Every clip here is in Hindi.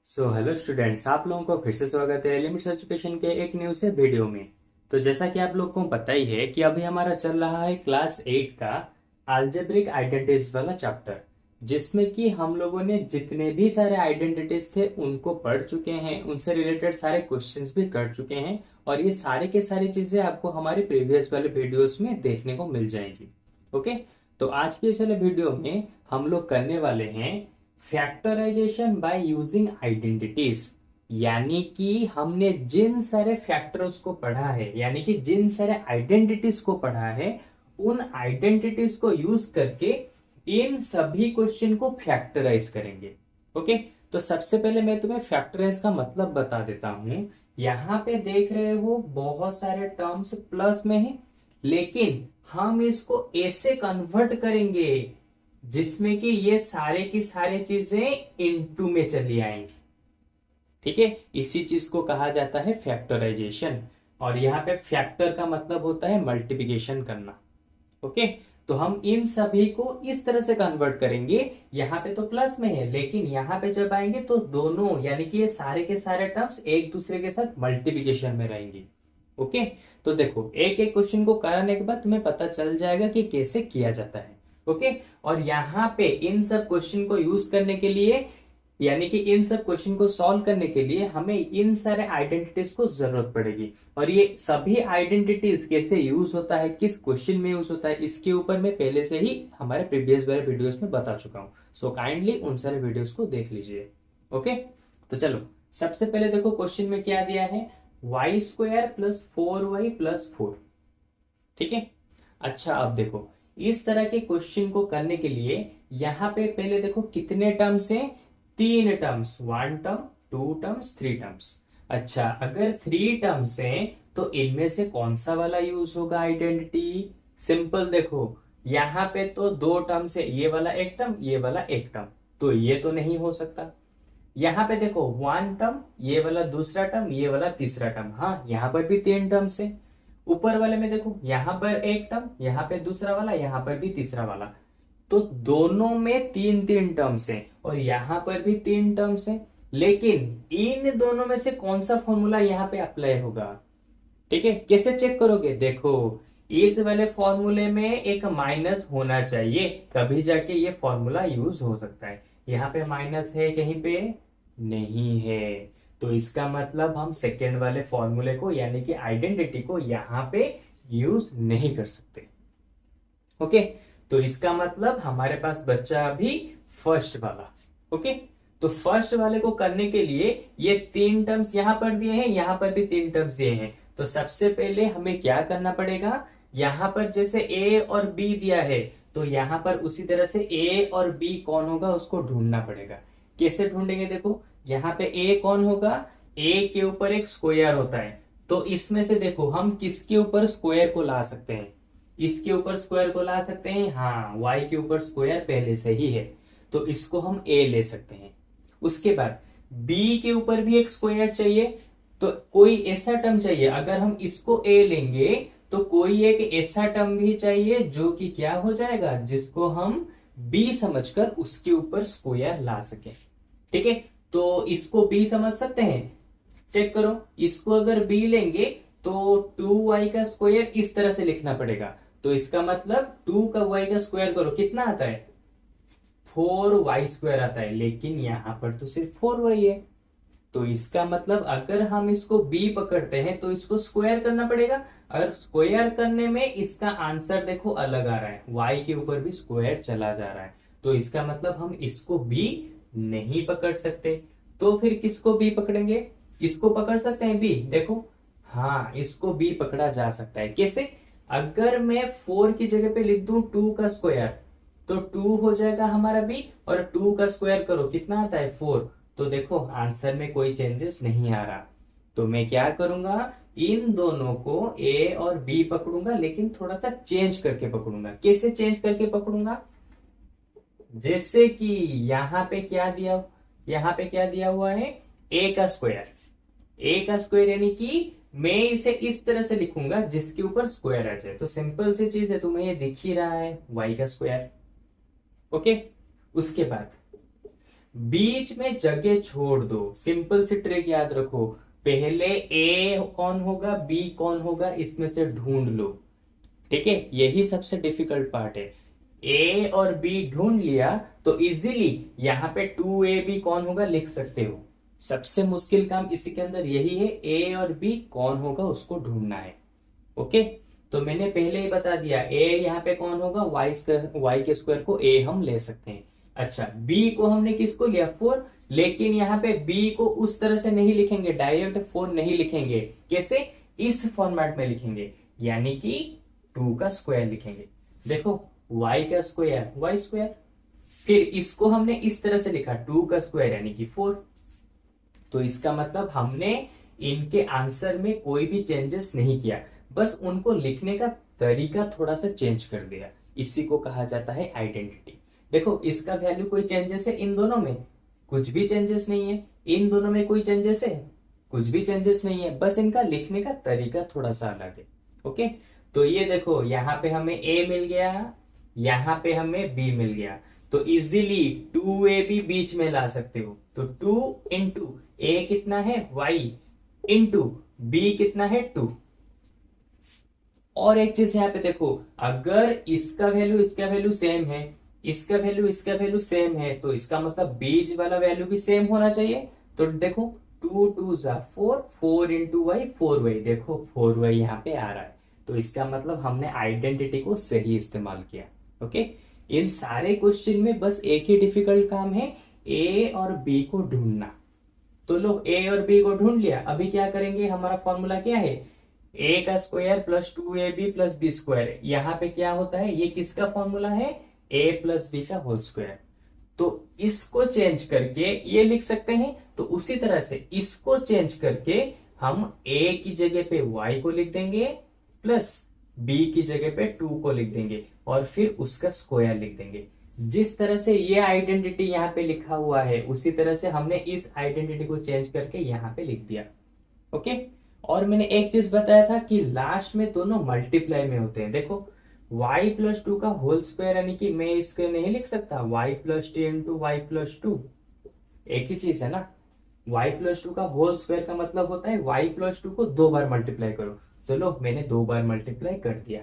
हेलो स्टूडेंट्स, आप लोगों को फिर से स्वागत है लिमिट्स एजुकेशन के एक न्यू से वीडियो में। तो जैसा कि आप लोग को पता ही है कि अभी हमारा चल रहा है क्लास 8 का अलजेब्रिक आइडेंटिटीज वाला चैप्टर, जिसमें कि हम लोगों ने जितने भी सारे आइडेंटिटीज थे उनको पढ़ चुके हैं, उनसे रिलेटेड सारे क्वेश्चंस भी कर चुके हैं। और ये सारे के सारी चीजें आपको हमारे प्रीवियस वाले वीडियोस में देखने को मिल जाएंगी। ओके, तो आज के इस वाले वीडियो में हम लोग करने वाले हैं फैक्टराइजेशन बाय यूजिंग आइडेंटिटीज। यानी कि हमने जिन सारे फैक्टर्स को पढ़ा है, यानी कि जिन सारे आइडेंटिटीज को पढ़ा है, उन आइडेंटिटीज को यूज करके इन सभी क्वेश्चन को फैक्टराइज करेंगे। ओके, तो सबसे पहले मैं तुम्हें फैक्टराइज का मतलब बता देता हूं। यहां पे देख रहे हो बहुत सारे टर्म्स प्लस में है, लेकिन हम इसको ऐसे कन्वर्ट करेंगे जिसमें कि ये सारे की सारी चीजें इनटू में चली आएंगी। ठीक है, इसी चीज को कहा जाता है फैक्टराइजेशन। और यहाँ पे फैक्टर का मतलब होता है मल्टीप्लिकेशन करना। ओके, तो हम इन सभी को इस तरह से कन्वर्ट करेंगे। यहाँ पे तो प्लस में है, लेकिन यहाँ पे जब आएंगे तो दोनों यानी कि ये सारे के सारे टर्म्स एक दूसरे के साथ मल्टीप्लिकेशन में रहेंगे। ओके, तो देखो एक एक क्वेश्चन को कराने के बाद तुम्हें पता चल जाएगा कि कैसे किया जाता है। ओके, और यहाँ पे इन सब क्वेश्चन को यूज करने के लिए, यानी कि इन सब क्वेश्चन को सॉल्व करने के लिए हमें इन सारे आइडेंटिटीज को जरूरत पड़ेगी। और ये सभी आइडेंटिटीज कैसे यूज होता है, किस क्वेश्चन में यूज होता है, इसके ऊपर मैं पहले से ही हमारे प्रीवियस वाले वीडियोस में बता चुका हूं। सो काइंडली उन सारे वीडियोस को देख लीजिए। ओके, तो चलो सबसे पहले देखो क्वेश्चन में क्या दिया है, Y square plus 4y plus 4। ठीक है, अच्छा अब देखो इस तरह के क्वेश्चन को करने के लिए यहां पे पहले देखो कितने टर्म्स हैं, तीन terms, one term, two terms, three terms. अच्छा, अगर थ्री टर्म्स हैं तो इनमें से कौन सा वाला यूज होगा आइडेंटिटी? सिंपल देखो, यहां पे तो दो टर्म्स है, ये वाला एक टर्म, ये वाला एक टर्म, तो ये तो नहीं हो सकता। यहां पे देखो वन टर्म, ये वाला दूसरा टर्म, ये वाला तीसरा टर्म, हाँ यहां पर भी तीन टर्म्स है। ऊपर वाले में देखो यहां पर एक टर्म, यहां पे दूसरा वाला, यहां पर भी तीसरा वाला, तो दोनों में तीन तीन टर्म्स हैं और यहां पर भी तीन टर्म्स हैं। लेकिन इन दोनों में से कौन सा फॉर्मूला यहां पे अप्लाई होगा? ठीक है, कैसे चेक करोगे? देखो इस वाले फॉर्मूले में एक माइनस होना चाहिए, तभी जाके ये फॉर्मूला यूज हो सकता है। यहाँ पे माइनस है कहीं पे? नहीं है। तो इसका मतलब हम सेकेंड वाले फॉर्मूले को यानी कि आइडेंटिटी को यहाँ पे यूज नहीं कर सकते। ओके, तो इसका मतलब हमारे पास बच्चा अभी फर्स्ट वाला। ओके, तो फर्स्ट वाले को करने के लिए ये तीन टर्म्स यहां पर दिए हैं, यहां पर भी तीन टर्म्स दिए हैं। तो सबसे पहले हमें क्या करना पड़ेगा, यहां पर जैसे ए और बी दिया है तो यहां पर उसी तरह से ए और बी कौन होगा उसको ढूंढना पड़ेगा। कैसे ढूंढेंगे? देखो यहाँ पे ए कौन होगा, ए के ऊपर एक स्क्वायर होता है, तो इसमें से देखो हम किसके ऊपर स्क्वायर को ला सकते हैं? इसके ऊपर स्क्वायर को ला सकते हैं, हाँ y के ऊपर स्क्वायर पहले से ही है, तो इसको हम a ले सकते हैं। उसके बाद b के ऊपर भी एक स्क्वायर चाहिए, तो कोई ऐसा टर्म चाहिए, अगर हम इसको a लेंगे तो कोई एक ऐसा टर्म भी चाहिए जो कि क्या हो जाएगा, जिसको हम b समझकर उसके ऊपर स्क्वायर ला सके। ठीक है, तो इसको b समझ सकते हैं। चेक करो, इसको अगर b लेंगे तो 2y का स्क्वायर इस तरह से लिखना पड़ेगा। तो इसका मतलब 2 का y का स्क्वायर करो, कितना आता है? 4y स्क्वायर आता है, लेकिन यहां पर तो सिर्फ 4y है। तो इसका मतलब अगर हम इसको b पकड़ते हैं तो इसको स्क्वायर करना पड़ेगा। अगर स्क्वायर करने में इसका आंसर देखो अलग आ रहा है, y के ऊपर भी स्क्वायर चला जा रहा है, तो इसका मतलब हम इसको b नहीं पकड़ सकते। तो फिर किसको b पकड़ेंगे? इसको पकड़ सकते हैं b, देखो हाँ इसको b पकड़ा जा सकता है। कैसे? अगर मैं 4 की जगह पे लिख दूं 2 का स्क्वायर, तो 2 हो जाएगा हमारा b, और 2 का स्क्वायर करो कितना आता है? 4। तो देखो आंसर में कोई चेंजेस नहीं आ रहा। तो मैं क्या करूंगा, इन दोनों को a और b पकड़ूंगा, लेकिन थोड़ा सा चेंज करके पकड़ूंगा। कैसे चेंज करके पकड़ूंगा? जैसे कि यहाँ पे क्या दिया हुआ है, a का स्क्वायर। a का स्क्वायर यानी कि मैं इसे इस तरह से लिखूंगा जिसके ऊपर स्क्वायर आ जाए। तो सिंपल सी चीज है, तुम्हें ये दिख ही रहा है y का स्क्वायर। ओके, उसके बाद बीच में जगह छोड़ दो। सिंपल सी ट्रिक याद रखो, पहले ए कौन होगा बी कौन होगा इसमें से ढूंढ लो। ठीक है, यही सबसे डिफिकल्ट पार्ट है। ए और बी ढूंढ लिया तो इजीली यहाँ पे 2ab कौन होगा लिख सकते हो। सबसे मुश्किल काम इसी के अंदर यही है, ए और बी कौन होगा उसको ढूंढना है। ओके, तो मैंने पहले ही बता दिया, ए यहाँ पे कौन होगा वाई के स्क्वायर को ए हम ले सकते हैं। अच्छा, बी को हमने किसको लिया 4, लेकिन यहाँ पे बी को उस तरह से नहीं लिखेंगे, डायरेक्ट 4 नहीं लिखेंगे। कैसे, इस फॉर्मेट में लिखेंगे, यानी कि 2 का स्क्वायर लिखेंगे। देखो y का स्क्वायर वाई स्क्वायर, फिर इसको हमने इस तरह से लिखा 2 का स्क्वायर यानी कि 4। तो इसका मतलब हमने इनके आंसर में कोई भी चेंजेस नहीं किया, बस उनको लिखने का तरीका थोड़ा सा चेंज कर दिया। इसी को कहा जाता है आइडेंटिटी। देखो इसका वैल्यू कोई चेंजेस है इन दोनों में, कुछ भी चेंजेस नहीं है। इन दोनों में कोई चेंजेस है, कुछ भी चेंजेस नहीं है, बस इनका लिखने का तरीका थोड़ा सा अलग है। ओके, तो ये देखो यहाँ पे हमें a मिल गया, यहाँ पे हमें b मिल गया, तो इजीली 2ab बीच में ला सकते हो। तो 2 इंटू ए कितना है y इंटू बी कितना है 2। और एक चीज यहाँ पे देखो, अगर इसका वैल्यू सेम है, इसका वैल्यू सेम है, तो इसका मतलब बीच वाला वैल्यू भी सेम होना चाहिए। तो देखो 2 2 जा 4, 4 इंटू वाई 4y, देखो 4y यहाँ पे आ रहा है। तो इसका मतलब हमने आइडेंटिटी को सही इस्तेमाल किया। ओके, इन सारे क्वेश्चन में बस एक ही डिफिकल्ट काम है, ए और बी को ढूंढना। तो लो ए और बी को ढूंढ लिया, अभी क्या करेंगे, हमारा फॉर्मूला क्या है, ए का square plus 2ab plus b square. यहाँ पे क्या होता है, ये किसका फॉर्मूला है, ए प्लस बी का होल स्क्वायर। तो इसको चेंज करके ये लिख सकते हैं। तो उसी तरह से इसको चेंज करके हम ए की जगह पे y को लिख देंगे, प्लस b की जगह पे 2 को लिख देंगे, और फिर उसका स्क्वायर लिख देंगे। जिस तरह से ये आइडेंटिटी यहाँ पे लिखा हुआ है, उसी तरह से हमने इस आइडेंटिटी को चेंज करके यहाँ पे लिख दिया। ओके, और मैंने एक चीज बताया था कि लास्ट में दोनों मल्टीप्लाई में होते हैं। देखो y प्लस 2 का होल स्क्वायर, यानी कि मैं इसके नहीं लिख सकता y plus 2 into y plus 2, एक ही चीज है ना। y प्लस 2 का होल स्क्वायर का मतलब होता है y प्लस 2 को 2 बार मल्टीप्लाई करो। तो लो मैंने 2 बार मल्टीप्लाई कर दिया।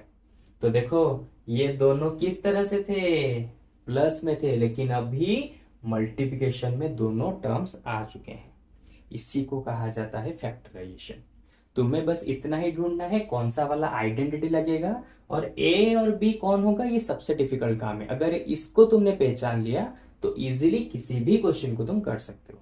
तो देखो ये दोनों किस तरह से थे, प्लस में थे, लेकिन अभी मल्टीप्लिकेशन में दोनों टर्म्स आ चुके हैं। इसी को कहा जाता है फैक्टराइजेशन। तुम्हें बस इतना ही ढूंढना है कौन सा वाला आइडेंटिटी लगेगा, और ए और बी कौन होगा, ये सबसे डिफिकल्ट काम है। अगर इसको तुमने पहचान लिया तो इजीली किसी भी क्वेश्चन को तुम कर सकते हो।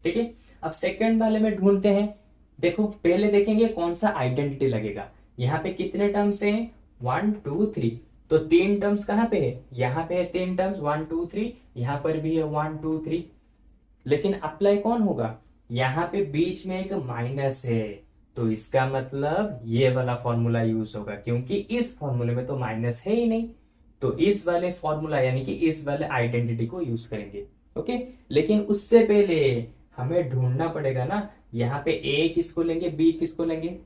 ठीक है, अब सेकंड वाले में ढूंढते हैं। देखो पहले देखेंगे कौन सा आइडेंटिटी लगेगा। यहाँ पे कितने टर्म्स हैं, 1 2 3, तो 3 टर्म्स कहाँ पे है, यहाँ पे है 3 टर्म्स 1 2 3, यहाँ पर भी है 1 2 3, लेकिन अप्लाई कौन होगा, यहाँ पे बीच में एक माइनस है, तो इसका मतलब ये वाला फॉर्मूला यूज होगा, क्योंकि इस फॉर्मूले में तो माइनस है ही नहीं। तो इस वाले फॉर्मूला यानी कि इस वाले आइडेंटिटी को यूज करेंगे। ओके, लेकिन उससे पहले हमें ढूंढना पड़ेगा ना, यहाँ पे ए किसको लेंगे, बी किसको लेंगे।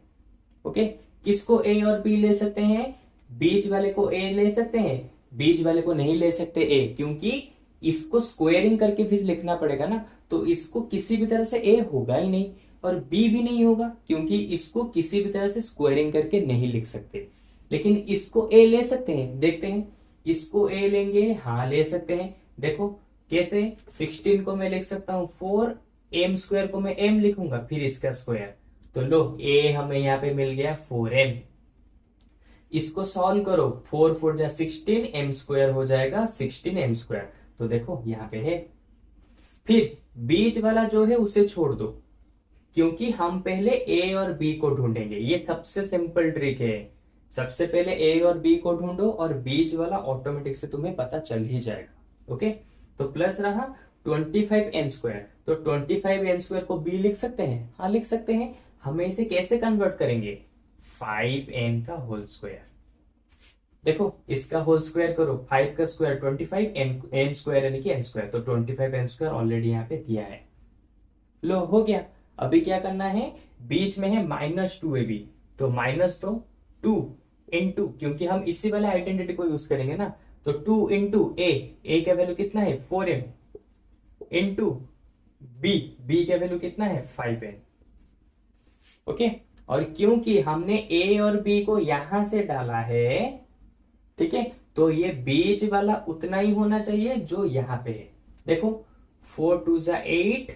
ओके, किसको ए और बी ले सकते हैं, बीच वाले को ए ले सकते हैं, बीच वाले को नहीं ले सकते ए, क्योंकि इसको स्क्वायरिंग करके फिर लिखना पड़ेगा ना। तो इसको किसी भी तरह से ए होगा ही नहीं, और बी भी नहीं होगा, क्योंकि इसको किसी भी तरह से स्क्वायरिंग करके नहीं लिख सकते। लेकिन इसको ए ले सकते हैं, देखते हैं इसको ए लेंगे, हाँ ले सकते हैं। देखो कैसे, 16 को मैं लिख सकता हूं 4, एम स्क्वायर को मैं एम लिखूंगा, फिर इसका स्क्वायर। तो लो ए हमें यहाँ पे मिल गया 4m। इसको सॉल्व करो, 4 4 जा 16, एम स्क्वायर हो जाएगा 16m स्क्वायर। तो देखो यहाँ पे है। फिर बीच वाला जो है उसे छोड़ दो, क्योंकि हम पहले ए और बी को ढूंढेंगे। ये सबसे सिंपल ट्रिक है, सबसे पहले ए और बी को ढूंढो और बीच वाला ऑटोमेटिक से तुम्हें पता चल ही जाएगा। ओके, तो प्लस रहा 25n स्क्वायर, तो 25n स्क्वायर को बी लिख सकते हैं, हाँ लिख सकते हैं। हमें इसे कैसे कन्वर्ट करेंगे, 5n का होल स्क्वायर। देखो इसका होल स्क्वायर करो, 5 का स्क्वायर 25, n स्क्वायर यानी कि n स्क्वायर, तो 25n स्क्वायर ऑलरेडी यहाँ पे दिया है। लो हो गया। अभी क्या करना है, बीच में है -2ab, तो माइनस तो 2 इंटू, क्योंकि हम इसी वाले आइडेंटिटी को यूज करेंगे ना, तो 2 इंटू ए का वैल्यू कितना है 4m, इंटू बी, बी का वैल्यू कितना है 5n। ओके, और क्योंकि हमने ए और बी को यहां से डाला है, ठीक है, तो ये बीच वाला उतना ही होना चाहिए जो यहां पे है। देखो 4 2 जा 8,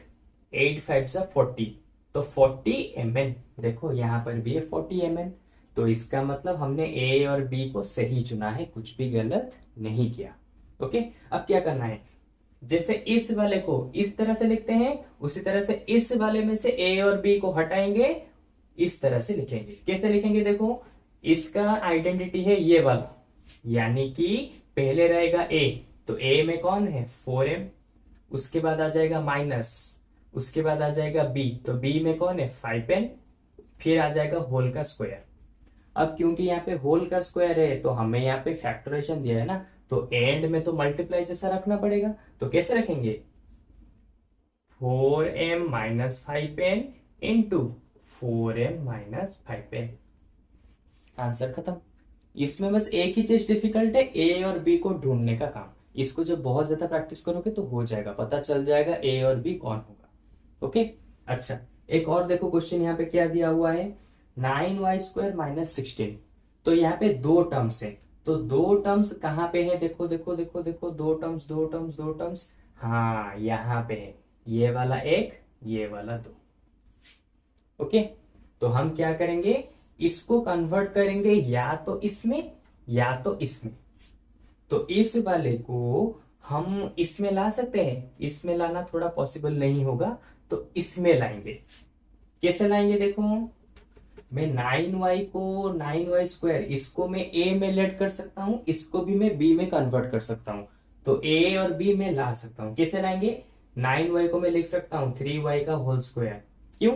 8 5 जा 40, तो 40 mn। देखो यहां पर भी है 40 mn, तो इसका मतलब हमने ए और बी को सही चुना है, कुछ भी गलत नहीं किया। ओके, अब क्या करना है, जैसे इस वाले को इस तरह से लिखते हैं, उसी तरह से इस वाले में से ए और बी को हटाएंगे, इस तरह से लिखेंगे। कैसे लिखेंगे, देखो इसका आइडेंटिटी है ये वाला, यानी कि पहले रहेगा ए, तो ए में कौन है 4m, उसके बाद आ जाएगा माइनस, उसके बाद आ जाएगा बी, तो बी में कौन है 5n, फिर आ जाएगा होल का स्क्वायर। अब क्योंकि यहाँ पे होल का स्क्वायर है तो हमें यहाँ पे फैक्टराइजेशन दिया है ना, तो एंड में तो मल्टीप्लाई जैसा रखना पड़ेगा। तो कैसे रखेंगे, 4m minus 5n into 4m minus 5n। Answer खत्म। इसमें बस एक ही चीज डिफिकल्ट है, ए और बी को ढूंढने का काम। इसको जब बहुत ज्यादा प्रैक्टिस करोगे तो हो जाएगा, पता चल जाएगा ए और बी कौन होगा। ओके, अच्छा एक और देखो क्वेश्चन यहाँ पे क्या दिया हुआ है, 9y² माइनस 16। तो यहाँ पे दो टर्म्स है, तो दो टर्म्स कहाँ पे है, देखो देखो देखो देखो, दो टर्म्स दो टर्म्स दो टर्म्स, हाँ यहाँ पे है, ये वाला एक, ये वाला दो। ओके, तो हम क्या करेंगे, इसको कन्वर्ट करेंगे या तो इसमें या तो इसमें। तो इस वाले को हम इसमें ला सकते हैं, इसमें लाना थोड़ा पॉसिबल नहीं होगा, तो इसमें लाएंगे। कैसे लाएंगे, देखो मैं 9y को 9y² इसको मैं a में लेट कर सकता हूं, इसको भी मैं b में कन्वर्ट कर सकता हूं, तो a और b में ला सकता हूं। कैसे लाएंगे, 9y को मैं लिख सकता हूं 3y का होल स्क्वायर। क्यों,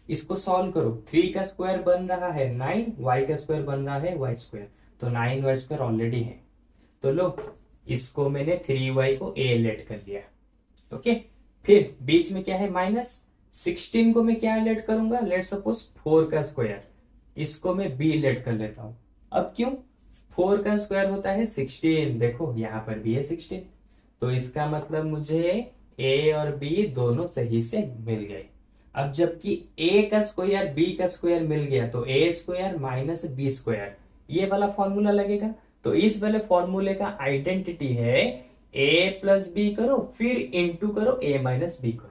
इसको सॉल्व करो, 3 का स्क्वायर बन रहा है 9, y का स्क्वायर बन रहा है y², तो 9y² ऑलरेडी है, तो लो इसको मैंने 3y को a लेट कर लिया। ओके, फिर बीच में क्या है माइनस, 16 को मैं क्या लेट करूंगा, लेट सपोज 4 का स्क्वायर, इसको मैं b लेट कर लेता हूं। अब क्यों, 4 का स्क्वायर होता है 16, देखो यहां पर भी है 16, तो इसका मतलब मुझे a और b दोनों सही से मिल गए। अब जबकि a का स्क्वायर b का स्क्वायर मिल गया, तो a² माइनस b², ये वाला फॉर्मूला लगेगा। तो इस वाले फॉर्मूले का आइडेंटिटी है a प्लस बी करो, फिर इंटू करो a माइनस बी करो।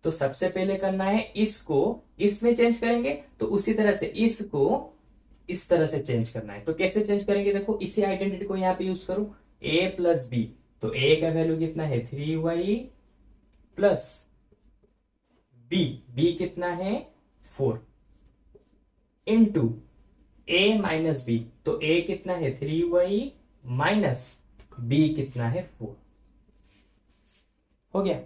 तो सबसे पहले करना है इसको इसमें चेंज करेंगे, तो उसी तरह से इसको इस तरह से चेंज करना है। तो कैसे चेंज करेंगे, देखो इसी आइडेंटिटी को यहां पे यूज करो, a प्लस बी, तो a का वैल्यू कितना है 3y प्लस b कितना है 4 इंटू a माइनस बी, तो a कितना है 3y माइनस b कितना है 4। हो गया।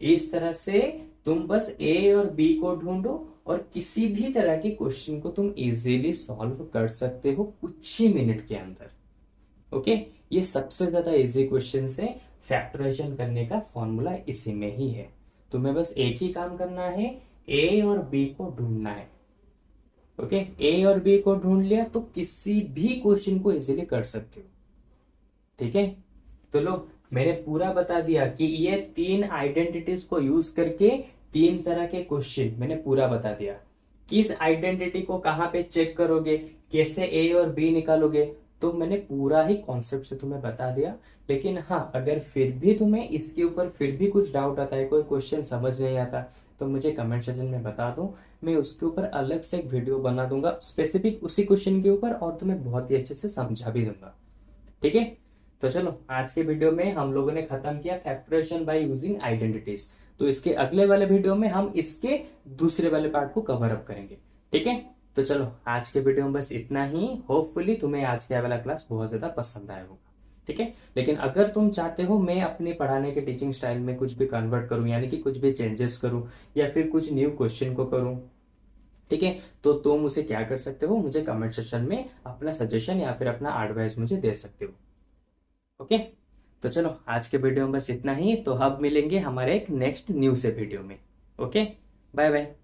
इस तरह से तुम बस a और b को ढूंढो और किसी भी तरह के क्वेश्चन को तुम इजीली सॉल्व कर सकते हो कुछ ही मिनट के अंदर। ओके, ये सबसे ज्यादा इजी क्वेश्चन है, फैक्टराइजेशन करने का फॉर्मूला इसी में ही है। तुम्हें बस एक ही काम करना है, a और b को ढूंढना है। ओके, a और b को ढूंढ लिया तो किसी भी क्वेश्चन को इजीली कर सकते हो। ठीक है, तो लो मैंने पूरा बता दिया कि ये 3 आइडेंटिटीज को यूज करके 3 तरह के क्वेश्चन मैंने पूरा बता दिया। किस आइडेंटिटी को कहां पे चेक करोगे, कैसे ए और बी निकालोगे, तो मैंने पूरा ही कॉन्सेप्ट से तुम्हें बता दिया। लेकिन हाँ, अगर फिर भी तुम्हें इसके ऊपर फिर भी कुछ डाउट आता है, कोई क्वेश्चन समझ नहीं आता, तो मुझे कमेंट सेक्शन में बता दो, मैं उसके ऊपर अलग से एक वीडियो बना दूंगा स्पेसिफिक उसी क्वेश्चन के ऊपर, और तुम्हें बहुत ही अच्छे से समझा भी दूंगा। ठीक है, तो चलो आज के वीडियो में हम लोगों ने खत्म किया फैक्टराइजेशन बाय यूजिंग आइडेंटिटीज। तो इसके अगले वाले वीडियो में हम इसके दूसरे वाले पार्ट को कवर अप करेंगे। ठीक है, तो चलो आज के वीडियो में बस इतना ही। होपफुली तुम्हें आज का वाला क्लास बहुत ज्यादा पसंद आया होगा। ठीक है, लेकिन अगर तुम चाहते हो मैं अपने पढ़ाने के टीचिंग स्टाइल में कुछ भी कन्वर्ट करूं, यानी कि कुछ भी चेंजेस करूं या फिर कुछ न्यू क्वेश्चन को करूं, ठीक है, तो तुम उसे क्या कर सकते हो, मुझे कमेंट सेक्शन में अपना सजेशन या फिर अपना एडवाइस मुझे दे सकते हो। ओके, तो चलो आज के वीडियो में बस इतना ही। तो अब मिलेंगे हमारे एक नेक्स्ट न्यू से वीडियो में। Okay, bye bye.